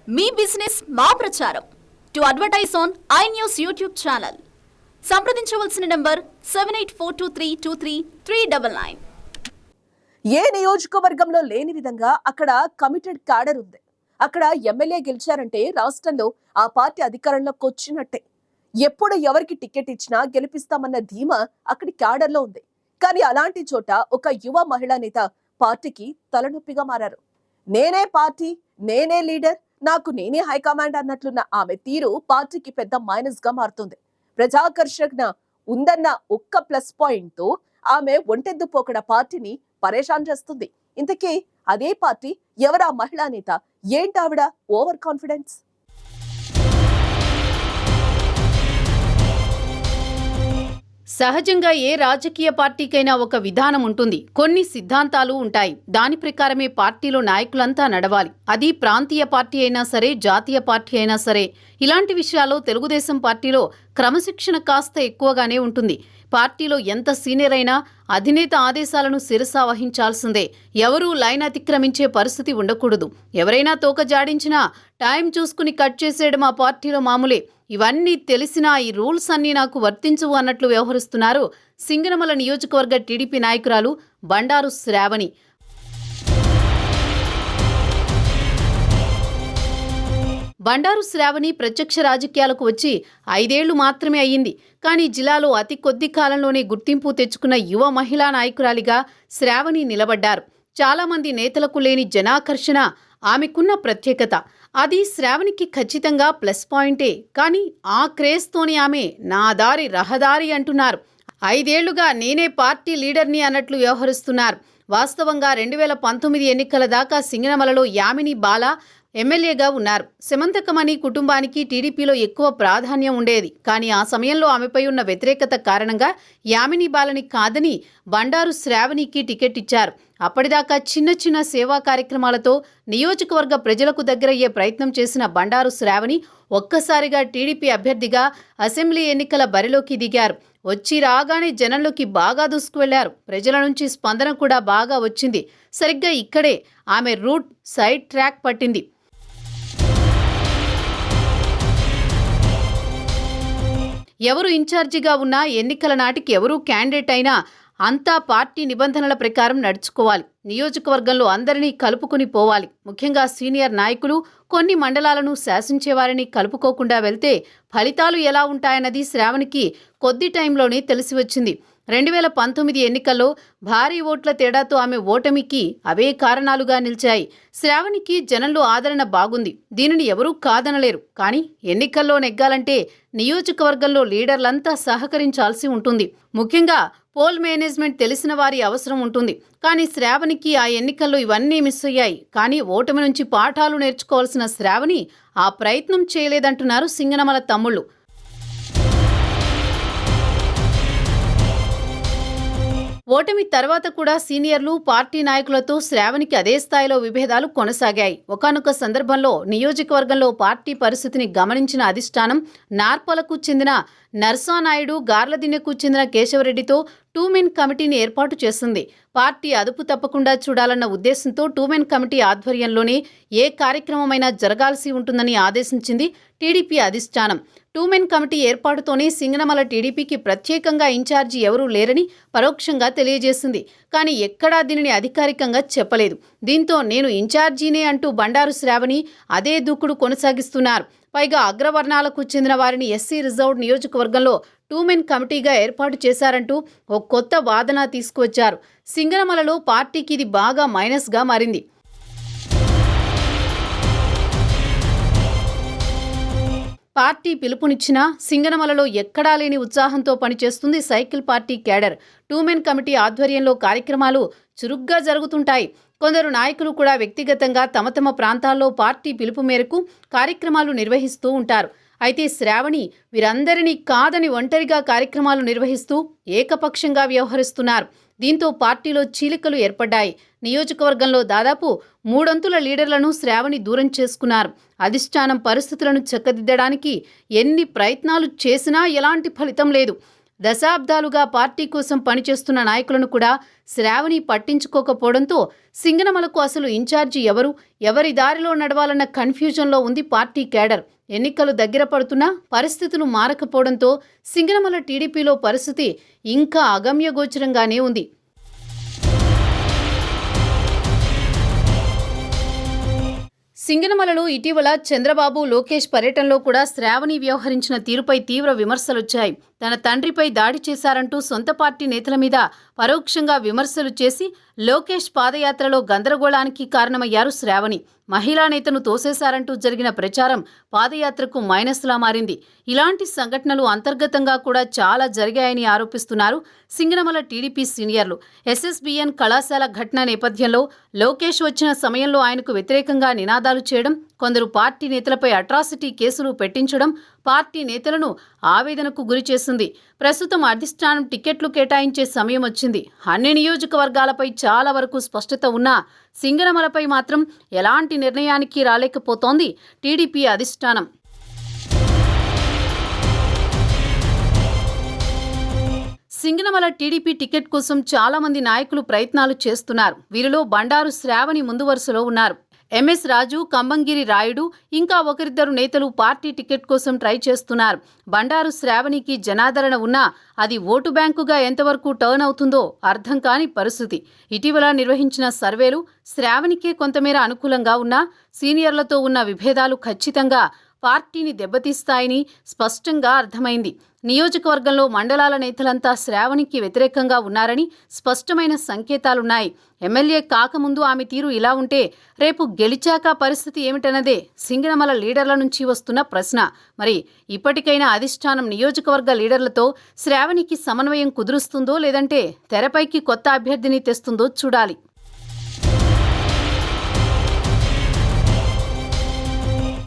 మీ business మా ప్రచారం. To advertise on I news YouTube channel సంప్రదించవలసిన నంబర్ 7842323399. ఏ నియోజకవర్గంలో లేని విధంగా అక్కడ కమిటెడ్ క్యాడర్ ఉంది. అక్కడ ఎమ్మెల్యే గెలిచారంటే రాష్ట్రంలో ఆ పార్టీ అధికారంలోకి వచ్చినట్టే. ఎప్పుడు ఎవరికి టికెట్ ఇచ్చినా గెలిపిస్తామన్న ధీమా అక్కడి క్యాడర్లో ఉంది. కానీ అలాంటి చోట ఒక యువ మహిళా నేత పార్టీకి తలనొప్పిగా మారారు. నేనే పార్టీ, నేనే లీడర్, నాకు నేనే హైకమాండ్ అన్నట్లున్న ఆమె తీరు పార్టీకి పెద్ద మైనస్ గా మారుతుంది. ప్రజాకర్షణ ఉందన్న ఒక్క ప్లస్ పాయింట్ తో ఆమె ఒంటెద్దు పోకడ పార్టీని పరేషాన్ చేస్తుంది. ఇంతకీ అదే పార్టీ, ఎవరా మహిళా నేత, ఏంటావిడ ఓవర్ కాన్ఫిడెన్స్? సహజంగా ఏ రాజకీయ పార్టీకైనా ఒక విధానం ఉంటుంది, కొన్ని సిద్ధాంతాలు ఉంటాయి. దాని ప్రకారమే పార్టీలో నాయకులంతా నడవాలి. అది ప్రాంతీయ పార్టీ అయినా సరే, జాతీయ పార్టీ అయినా సరే. ఇలాంటి విషయాల్లో తెలుగుదేశం పార్టీలో క్రమశిక్షణ కాస్త ఎక్కువగానే ఉంటుంది. పార్టీలో ఎంత సీనియర్ అయినా అధినేత ఆదేశాలను శిరసా వహించాల్సిందే. ఎవరూ లైన్ అతిక్రమించే పరిస్థితి ఉండకూడదు. ఎవరైనా తోక జాడించినా టైం చూసుకుని కట్ చేసేయడం ఆ పార్టీలో మామూలే. ఇవన్నీ తెలిసినా ఈ రూల్స్ అన్నీ నాకు వర్తించవు అన్నట్లు వ్యవహరిస్తున్నారు సింగనమల నియోజకవర్గ టీడీపీ నాయకురాలు బండారు శ్రావణి. బండారు శ్రావణి ప్రత్యక్ష రాజకీయాలకు వచ్చి 5 ఏళ్లు మాత్రమే అయ్యింది. కానీ జిల్లాలో అతి కొద్ది కాలంలోనే గుర్తింపు తెచ్చుకున్న యువ మహిళా నాయకురాలిగా శ్రావణి నిలబడ్డారు. చాలామంది నేతలకు లేని జనాకర్షణ ఆమెకున్న ప్రత్యేకత. అది శ్రావణికి ఖచ్చితంగా ప్లస్ పాయింటే. కానీ ఆ క్రేజ్తోని ఆమె నా దారి రహదారి అంటున్నారు. 5 ఏళ్లుగా నేనే పార్టీ లీడర్ని అన్నట్లు వ్యవహరిస్తున్నారు. వాస్తవంగా 2019 ఎన్నికల దాకా సింగనమలలో యామిని బాల ఎమ్మెల్యేగా ఉన్నారు. సమంతకమణి కుటుంబానికి టీడీపీలో ఎక్కువ ప్రాధాన్యం ఉండేది. కానీ ఆ సమయంలో ఆమెపై ఉన్న వ్యతిరేకత కారణంగా యామిని బాలని కాదని బండారు శ్రావణికి టికెట్ ఇచ్చారు. అప్పటిదాకా చిన్న చిన్న సేవా కార్యక్రమాలతో నియోజకవర్గ ప్రజలకు దగ్గరయ్యే ప్రయత్నం చేసిన బండారు శ్రావణి ఒక్కసారిగా టీడీపీ అభ్యర్థిగా అసెంబ్లీ ఎన్నికల బరిలోకి దిగారు. వచ్చి రాగానే జనంలోకి బాగా దూసుకువెళ్లారు. ప్రజల నుంచి స్పందన కూడా బాగా వచ్చింది. సరిగ్గా ఇక్కడే ఆమె రూట్ సైడ్ ట్రాక్ పట్టింది. ఎవరు ఇన్ఛార్జిగా ఉన్నా ఎన్నికల నాటికి ఎవరూ క్యాండిడేట్ అయినా అంతా పార్టీ నిబంధనల ప్రకారం నడుచుకోవాలి. నియోజకవర్గంలో అందరినీ కలుపుకుని పోవాలి. ముఖ్యంగా సీనియర్ నాయకులు, కొన్ని మండలాలను శాసించేవారిని కలుపుకోకుండా వెళ్తే ఫలితాలు ఎలా ఉంటాయన్నది శ్రావణికి కొద్ది టైంలోనే తెలిసి వచ్చింది. 2019 ఎన్నికల్లో భారీ ఓట్ల తేడాతో ఆమె ఓటమికి అవే కారణాలుగా నిలిచాయి. శ్రావణికి జనంలో ఆదరణ బాగుంది. దీనిని ఎవరూ కాదనలేరు. కానీ ఎన్నికల్లో నెగ్గాలంటే నియోజకవర్గంలో లీడర్లంతా సహకరించాల్సి ఉంటుంది. ముఖ్యంగా పోల్ మేనేజ్మెంట్ తెలిసిన వారి అవసరం ఉంటుంది. కానీ శ్రావణికి ఆ ఎన్నికల్లో ఇవన్నీ మిస్ అయ్యాయి. కానీ ఓటమి నుంచి పాఠాలు నేర్చుకోవాల్సిన శ్రావణి ఆ ప్రయత్నం చేయలేదంటున్నారు సింగనమల తమ్ముళ్ళు. ఓటమి తర్వాత కూడా సీనియర్లు, పార్టీ నాయకులతో శ్రావణికి అదే స్థాయిలో విభేదాలు కొనసాగాయి. ఒకానొక సందర్భంలో నియోజకవర్గంలో పార్టీ పరిస్థితిని గమనించిన అధిష్టానం నార్పలకు చెందిన నర్సానాయుడు, గార్లదిన్నెకు చెందిన కేశవరెడ్డితో 2 మెన్ కమిటీని ఏర్పాటు చేసింది. పార్టీ అదుపు తప్పకుండా చూడాలన్న ఉద్దేశంతో 2 మెన్ కమిటీ ఆధ్వర్యంలోనే ఏ కార్యక్రమమైనా జరగాల్సి ఉంటుందని ఆదేశించింది టీడీపీ అధిష్టానం. 2 మెన్ కమిటీ ఏర్పాటుతోనే సింగనమల టీడీపీకి ప్రత్యేకంగా ఇన్ఛార్జి ఎవరూ లేరని పరోక్షంగా తెలియజేసింది. కానీ ఎక్కడా దీనిని అధికారికంగా చెప్పలేదు. దీంతో నేను ఇన్ఛార్జీనే అంటూ బండారు శ్రావణి అదే దూకుడు కొనసాగిస్తున్నారు. పైగా అగ్రవర్ణాలకు చెందిన వారిని ఎస్సీ రిజర్వ్డ్ నియోజకవర్గంలో 2 మెన్ కమిటీగా ఏర్పాటు చేశారంటూ ఓ కొత్త వాదన తీసుకువచ్చారు. సింగనమలలో పార్టీకి ఇది బాగా మైనస్గా మారింది. పార్టీ పిలుపునిచ్చినా సింగనమలలో ఎక్కడా లేని ఉత్సాహంతో పనిచేస్తుంది cycle party cadre. 2 men committee ఆధ్వర్యంలో కార్యక్రమాలు చురుగ్గా జరుగుతుంటాయి. కొందరు నాయకులు కూడా వ్యక్తిగతంగా తమ తమ ప్రాంతాల్లో పార్టీ పిలుపు మేరకు కార్యక్రమాలు నిర్వహిస్తూ ఉంటారు. అయితే శ్రావణి వీరందరినీ కాదని ఒంటరిగా కార్యక్రమాలు నిర్వహిస్తూ ఏకపక్షంగా వ్యవహరిస్తున్నారు. దీంతో పార్టీలో చీలికలు ఏర్పడ్డాయి. నియోజకవర్గంలో దాదాపు 3 అంతుల లీడర్లను శ్రావణి దూరం చేసుకున్నారు. అధిష్టానం పరిస్థితులను చక్కదిద్దడానికి ఎన్ని ప్రయత్నాలు చేసినా ఎలాంటి ఫలితం లేదు. దశాబ్దాలుగా పార్టీ కోసం పనిచేస్తున్న నాయకులను కూడా శ్రావణి పట్టించుకోకపోవడంతో సింగనమలకు అసలు ఇన్ఛార్జి ఎవరి దారిలో నడవాలన్న కన్ఫ్యూజన్లో ఉంది పార్టీ కేడర్. ఎన్నికలు దగ్గర పడుతున్నా పరిస్థితులు మారకపోవడంతో సింగనమల టీడీపీలో పరిస్థితి ఇంకా అగమ్యగోచరంగానే ఉంది. సింగనమలలో ఇటీవల చంద్రబాబు, లోకేష్ పర్యటనలో కూడా శ్రావణి వ్యవహరించిన తీరుపై తీవ్ర విమర్శలొచ్చాయి. తన తండ్రిపై దాడి చేశారంటూ సొంత పార్టీ నేతల మీద పరోక్షంగా విమర్శలు చేసి లోకేష్ పాదయాత్రలో గందరగోళానికి కారణమయ్యారు శ్రావణి. మహిళా నేతను తోసేశారంటూ జరిగిన ప్రచారం పాదయాత్రకు మైనస్లా మారింది. ఇలాంటి సంఘటనలు అంతర్గతంగా కూడా చాలా జరిగాయని ఆరోపిస్తున్నారు సింగనమల టీడీపీ సీనియర్లు. ఎస్ఎస్బిఎన్ కళాశాల ఘటన నేపథ్యంలో లోకేష్ వచ్చిన సమయంలో ఆయనకు వ్యతిరేకంగా నినాదాలు చేయడం, కొందరు పార్టీ నేతలపై అట్రాసిటీ కేసులు పెట్టించడం పార్టీ నేతలను ఆవేదనకు గురిచేసింది. ప్రస్తుతం అధిష్టానం టికెట్లు కేటాయించే సమయం వచ్చింది. అన్ని నియోజకవర్గాలపై చాలా వరకు స్పష్టత ఉన్నా సింగనమలపై మాత్రం ఎలాంటి నిర్ణయానికి రాలేకపోతోంది టీడీపీ అధిష్టానం. సింగనమల టీడీపీ టికెట్ కోసం చాలా మంది నాయకులు ప్రయత్నాలు చేస్తున్నారు. వీరిలో బండారు శ్రావణి ముందు వరుసలో ఉన్నారు. ఎంఎస్ రాజు, కంబంగిరి రాయుడు, ఇంకా ఒకరిద్దరు నేతలు పార్టీ టికెట్ కోసం ట్రై చేస్తున్నారు. బండారు శ్రావణికి జనాదరణ ఉన్నా అది ఓటు బ్యాంకుగా ఎంతవరకు టర్న్ అవుతుందో అర్థం కాని పరిస్థితి. ఇటీవల నిర్వహించిన సర్వేలు శ్రావణికే కొంతమేర అనుకూలంగా ఉన్నా సీనియర్లతో ఉన్న విభేదాలు ఖచ్చితంగా పార్టీని దెబ్బతీస్తాయని స్పష్టంగా అర్థమైంది. నియోజకవర్గంలో మండలాల నేతలంతా శ్రావణికి వ్యతిరేకంగా ఉన్నారని స్పష్టమైన సంకేతాలున్నాయి. ఎమ్మెల్యే కాకముందు ఆమె తీరు ఇలా ఉంటే రేపు గెలిచాక పరిస్థితి ఏమిటన్నదే సింగనమల లీడర్ల నుంచి వస్తున్న ప్రశ్న. మరి ఇప్పటికైనా అధిష్టానం నియోజకవర్గ లీడర్లతో శ్రావణికి సమన్వయం కుదురుస్తుందో లేదంటే తెరపైకి కొత్త అభ్యర్థిని తెస్తుందో చూడాలి.